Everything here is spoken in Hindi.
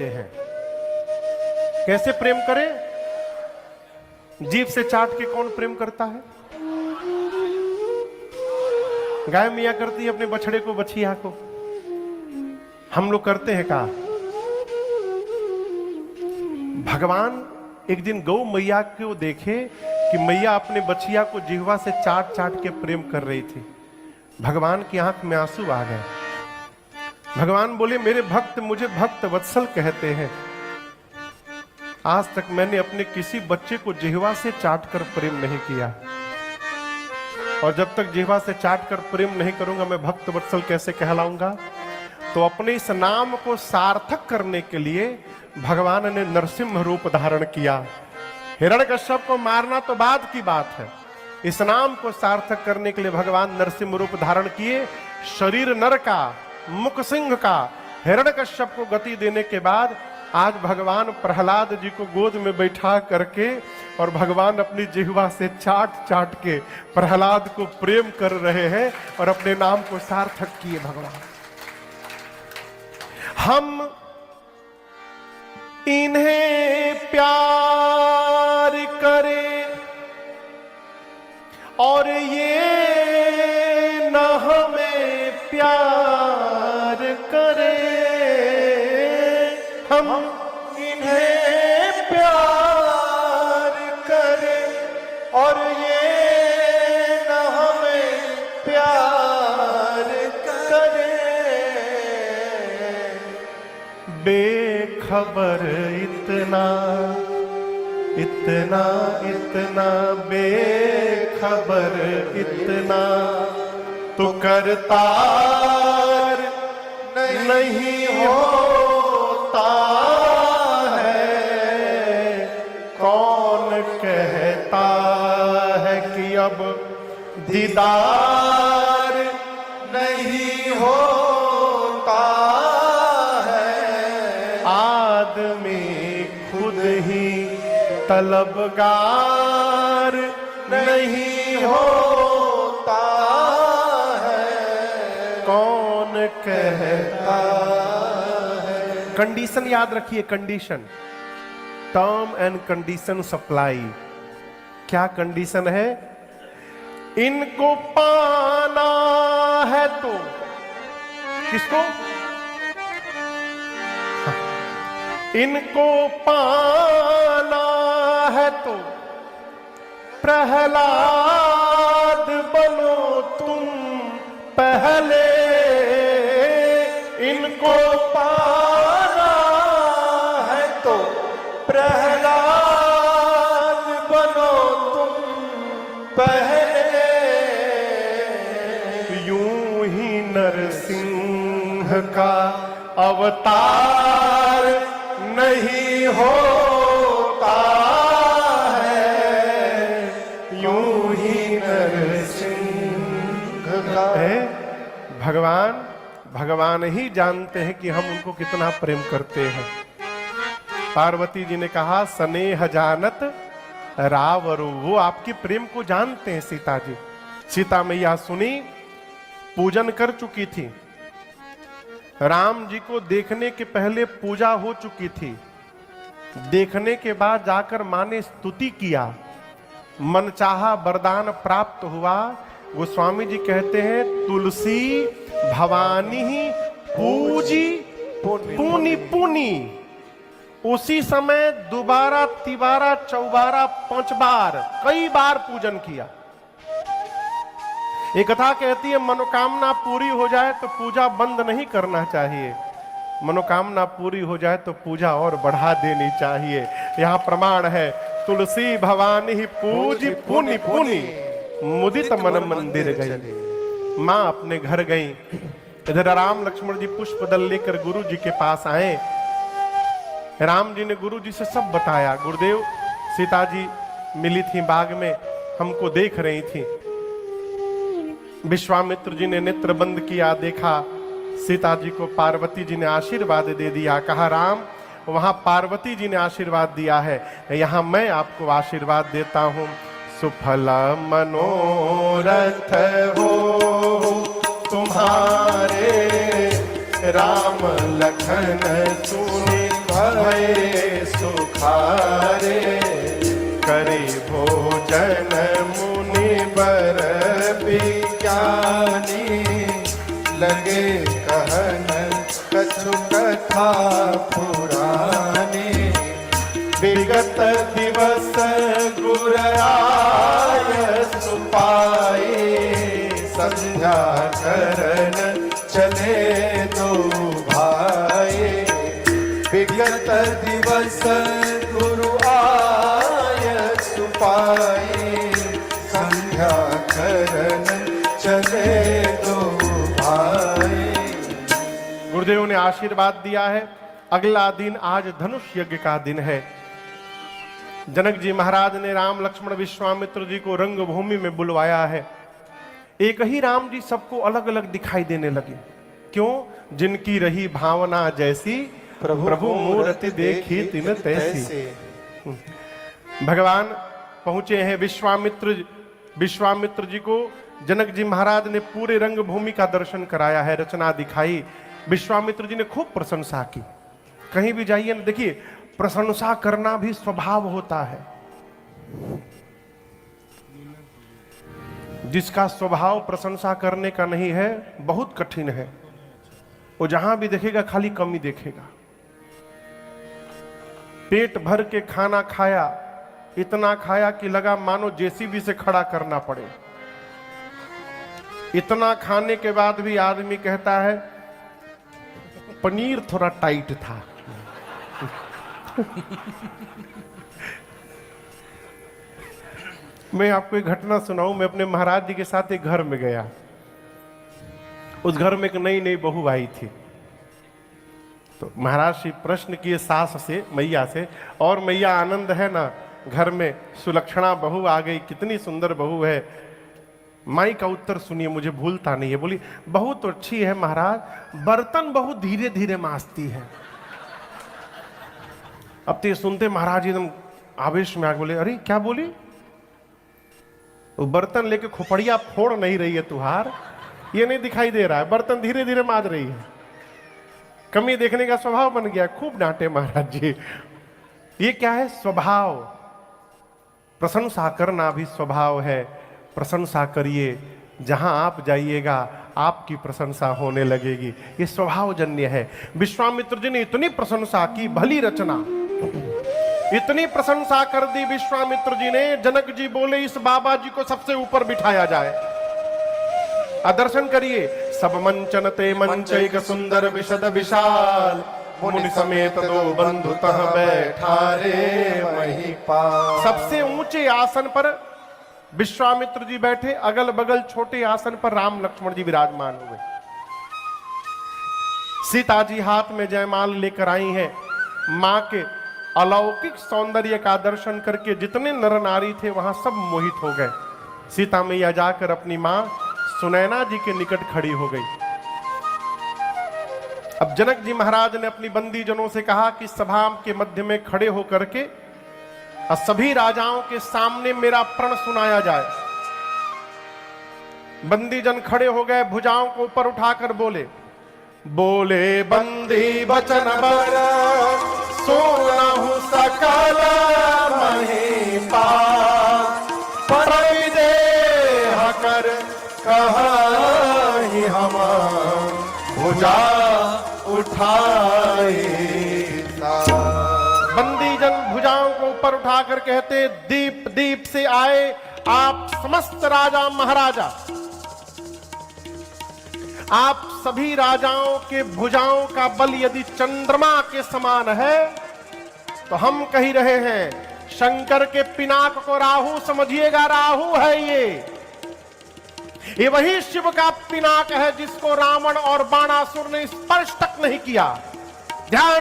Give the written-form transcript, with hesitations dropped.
हैं। कैसे प्रेम करें? जीभ से चाट के कौन प्रेम करता है? गाय मियां करती है अपने बछड़े को, बछिया को। हम लोग करते हैं का? भगवान एक दिन गौ मैया को देखे कि मैया अपने बछिया को जिह्वा से चाट चाट के प्रेम कर रही थी। भगवान की आंख में आंसू आ गए। भगवान बोले, मेरे भक्त मुझे भक्त वत्सल कहते हैं। आज तक मैंने अपने किसी बच्चे को जिह्वा से चाट कर प्रेम नहीं किया, और जब तक जिह्वा से चाट कर प्रेम नहीं करूंगा मैं भक्त वत्सल कैसे कहलाऊंगा? तो अपने इस नाम को सार्थक करने के लिए भगवान ने नरसिंह रूप धारण किया। हिरण्यकश्यप को मारना तो बाद की बात है, इस नाम को सार्थक करने के लिए भगवान नरसिंह रूप धारण किए। शरीर नर का, मुख सिंह का। हिरण्यकश्यप को गति देने के बाद आज भगवान प्रहलाद जी को गोद में बैठा करके और भगवान अपनी जिह्वा से चाट चाट के प्रहलाद को प्रेम कर रहे हैं और अपने नाम को सार्थक किए। भगवान, हम इन्हें प्यार करें और ये न हमें प्यार करें। हम इन्हें प्यार करें और ये न हमें प्यार करें। बेखबर इतना इतना इतना बेखबर इतना तो करतार नहीं होता है। कौन कहता है कि अब दीदार नहीं होता है। आदमी खुद ही तलबगार नहीं होता है। कौन कहता है? कंडीशन याद रखिए, condition, term and condition supply. क्या कंडीशन है? इनको पाना है तो किसको? इनको पाना है तो प्रहलाद बनो तुम पहले। इनको पाना है तो प्रहलाद बनो तुम पहले। यूं ही नरसिंह का अवतार नहीं होता है। यूं ही नरसिंह का है। भगवान ही जानते हैं कि हम उनको कितना प्रेम करते हैं। पार्वती जी ने कहा, स्नेह जानत रावरु। वो आपके प्रेम को जानते हैं सीता जी। सीता मैया सुनी, पूजन कर चुकी थी। राम जी को देखने के पहले पूजा हो चुकी थी। देखने के बाद जाकर मां ने स्तुति किया, मनचाहा वरदान प्राप्त हुआ। गोस्वामी जी कहते हैं, तुलसी भवानी ही पूजी पुनी पुनी। उसी समय दोबारा, तिबारा, चौबारा, 5 बार, कई बार पूजन किया। एक कथा कहती है, मनोकामना पूरी हो जाए तो पूजा बंद नहीं करना चाहिए, मनोकामना पूरी हो जाए तो पूजा और बढ़ा देनी चाहिए। यहाँ प्रमाण है, तुलसी भवानी ही पूजी पुनि पुनि मुदित मन मंदिर गई। माँ अपने घर गई। इधर राम लक्ष्मण जी पुष्प दल लेकर गुरु जी के पास आए। राम जी ने गुरु जी से सब बताया। गुरुदेव, सीता जी मिली थी बाग में, हमको देख रही थी। विश्वामित्र जी ने नेत्र बंद किया, देखा सीता जी को पार्वती जी ने आशीर्वाद दे दिया। कहा, राम, वहां पार्वती जी ने आशीर्वाद दिया है, यहां मैं आपको आशीर्वाद देता हूं। सुफल मनोरथ हो तुम्हारे, राम लखन सुने भये सुखारे, करे भोजन मुनि बर विज्ञानी, लगे कहन कछु कथा पुरानी, विगत दिवस गुर आय सुपाए, संध्या करन चले दो भाई, विगत दिवस गुरु आय सुपाए, संध्या करन चले दो भाई। गुरुदेव ने आशीर्वाद दिया है। अगला दिन आज धनुष यज्ञ का दिन है। जनक जी महाराज ने राम लक्ष्मण विश्वामित्र जी को रंगभूमि में बुलवाया है। एक ही राम जी सबको अलग अलग दिखाई देने लगे। क्यों? जिनकी रही भावना जैसी, प्रभु मूर्ति देखी तिन तैसी। भगवान पहुंचे हैं विश्वामित्र जी को जनक जी महाराज ने पूरे रंगभूमि का दर्शन कराया है, रचना दिखाई। विश्वामित्र जी ने खूब प्रशंसा की। कहीं भी जाइए ना, देखिए प्रशंसा करना भी स्वभाव होता है। जिसका स्वभाव प्रशंसा करने का नहीं है, बहुत कठिन है। वो जहां भी देखेगा खाली कमी देखेगा। पेट भर के खाना खाया, इतना खाया कि लगा मानो जेसीबी से खड़ा करना पड़े। इतना खाने के बाद भी आदमी कहता है पनीर थोड़ा टाइट था। मैं आपको एक घटना सुनाऊं। मैं अपने महाराज जी के साथ एक घर में गया। उस घर में एक नई नई बहू आई थी। तो महाराज श्री प्रश्न किए सास से, मैया से, और मैया आनंद है ना, घर में सुलक्षणा बहू आ गई, कितनी सुंदर बहू है। माई का उत्तर सुनिए, मुझे भूलता नहीं है। बोली बहू तो अच्छी है महाराज, बर्तन बहुत धीरे धीरे मांजती है। अब तो ये सुनते महाराज एकदम आवेश में आके बोले, अरे क्या बोली? वो बर्तन लेके खोपड़िया फोड़ नहीं रही है तुहार, ये नहीं दिखाई दे रहा है, बर्तन धीरे धीरे मांज रही है। कमी देखने का स्वभाव बन गया। खूब डांटे महाराज जी। ये क्या है? स्वभाव। प्रशंसा करना भी स्वभाव है। प्रशंसा करिए, जहां आप जाइएगा आपकी प्रशंसा होने लगेगी। ये स्वभावजन्य है। विश्वामित्र जी ने इतनी प्रशंसा की, भली रचना, इतनी प्रशंसा कर दी विश्वामित्र जी ने। जनक जी बोले इस बाबा जी को सबसे ऊपर बिठाया जाए। दर्शन करिए। सब मंचन ते मंचैक सुंदर विशद विशाल, मुनि समेत दो बंधु तह बैठारे महिपाल। सबसे ऊंचे आसन पर विश्वामित्र जी बैठे, अगल बगल छोटे आसन पर राम लक्ष्मण जी विराजमान हुए। सीता जी हाथ में जयमाल लेकर आई हैं। मां के अलौकिक सौंदर्य का दर्शन करके जितने नर नारी थे वहां सब मोहित हो गए। सीता मैया जाकर अपनी मां सुनैना जी के निकट खड़ी हो गई। अब जनक जी महाराज ने अपनी बंदी जनों से कहा कि सभा के मध्य में खड़े होकर के और सभी राजाओं के सामने मेरा प्रण सुनाया जाए। बंदी जन खड़े हो गए, भुजाओं को ऊपर उठाकर बोले, बोले बंदी बचन बर सोनहु सकल महिपाल, पर विदेह कर कहि हम भुजा उठाए। बंदी जन भुजाओं को ऊपर उठाकर कहते, दीप दीप से आए आप समस्त राजा महाराजा, आप सभी राजाओं के भुजाओं का बल यदि चंद्रमा के समान है तो हम कह रहे हैं शंकर के पिनाक को राहु समझिएगा। राहु है ये वही शिव का पिनाक है जिसको रावण और बाणासुर ने स्पर्श तक नहीं किया। ध्यान